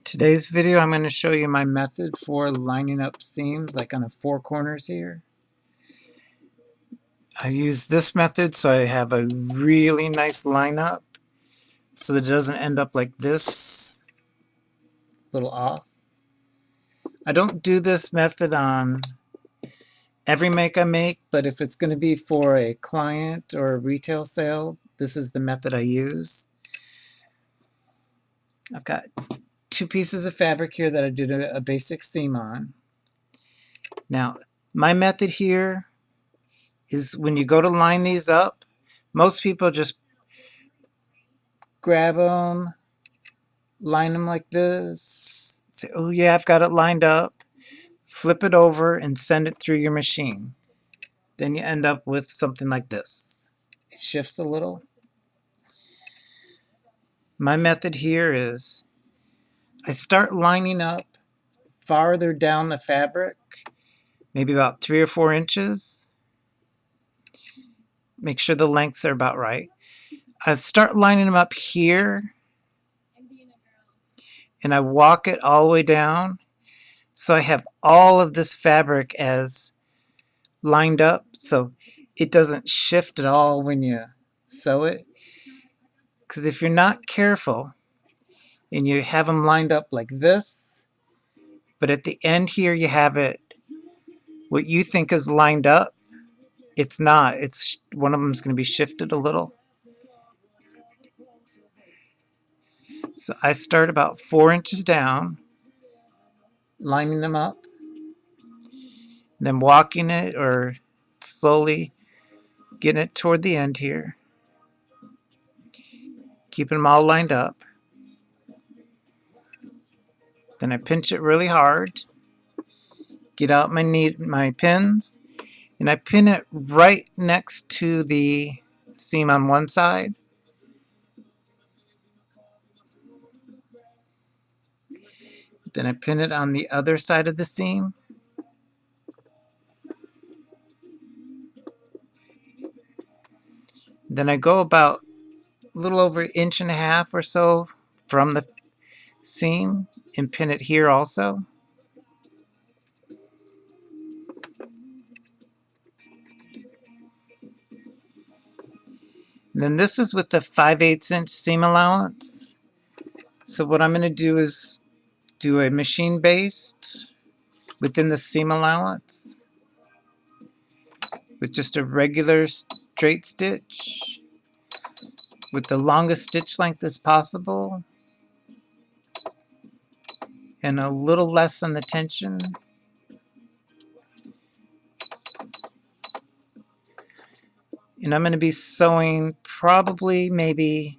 Today's video I'm going to show you my method for lining up seams like on the four corners here. I use this method so I have a really nice lineup so that it doesn't end up like this, a little off. I don't do this method on every make I make, but if it's going to be for a client or a retail sale, this is the method I use. I've got two pieces of fabric here that I did a basic seam on. Now, my method here is when you go to line these up, most people just grab them, line them like this, say, oh yeah, I've got it lined up, flip it over and send it through your machine. Then you end up with something like this. It shifts a little. My method here is I start lining up farther down the fabric, maybe about 3 or 4 inches. Make sure the lengths are about right. I start lining them up here and I walk it all the way down. So I have all of this fabric as lined up so it doesn't shift at all when you sew it. Because if you're not careful and you have them lined up like this, but at the end here you have it, what you think is lined up, it's not. It's one of them is going to be shifted a little. So I start about 4 inches down, lining them up, then walking it or slowly getting it toward the end here, keeping them all lined up. Then I pinch it really hard, get out my pins, and I pin it right next to the seam on one side. Then I pin it on the other side of the seam. Then I go about a little over 1.5 inches or so from the seam and pin it here also. And then this is with the 5/8 inch seam allowance. So what I'm going to do is do a machine baste within the seam allowance with just a regular straight stitch with the longest stitch length as possible and a little less on the tension. And I'm going to be sewing probably maybe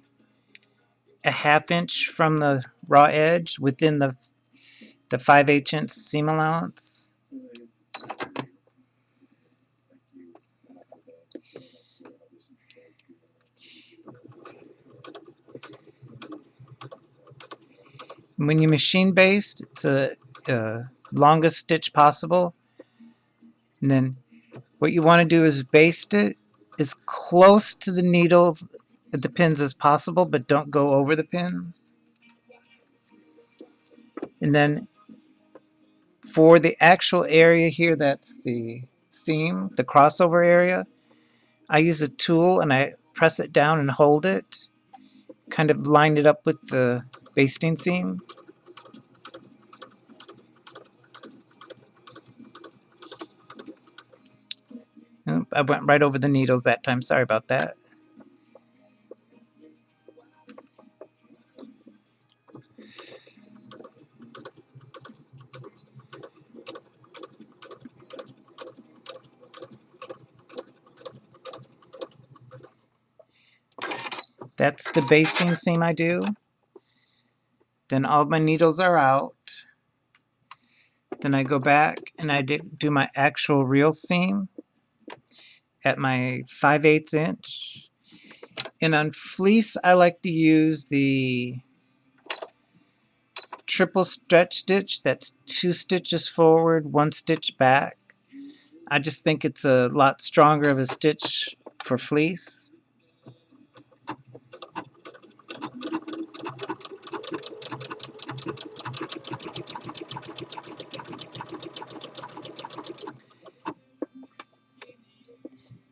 a 1/2 inch from the raw edge within the 5/8 inch seam allowance. When you machine baste, it's a longest stitch possible. And then what you want to do is baste it as close to the needles, the pins as possible, but don't go over the pins. And then for the actual area here, that's the seam, the crossover area, I use a tool and I press it down and hold it, kind of line it up with the basting seam. Oop, I went right over the needles that time, sorry about that. That's the basting seam I do. Then all of my needles are out. Then I go back and I do my actual real seam at my 5/8 inch. And on fleece, I like to use the triple stretch stitch. That's 2 stitches forward, 1 stitch back. I just think it's a lot stronger of a stitch for fleece.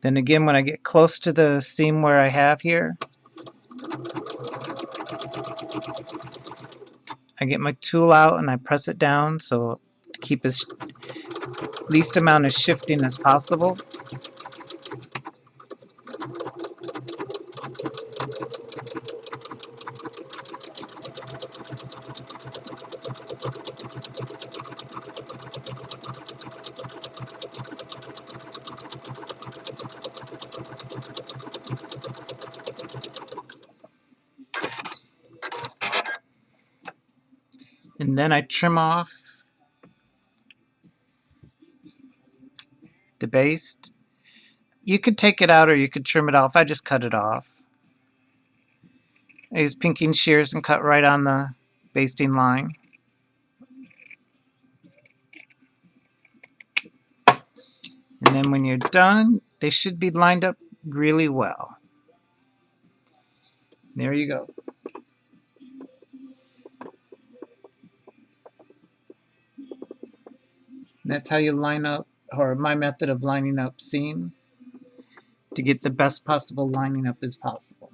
Then again, when I get close to the seam where I have here, I get my tool out and I press it down so to keep as least amount of shifting as possible. And then I trim off the baste. You could take it out or you could trim it off. I just cut it off. I use pinking shears and cut right on the basting line. And then when you're done, they should be lined up really well. There you go. That's how you line up, or my method of lining up seams, to get the best possible lining up as possible.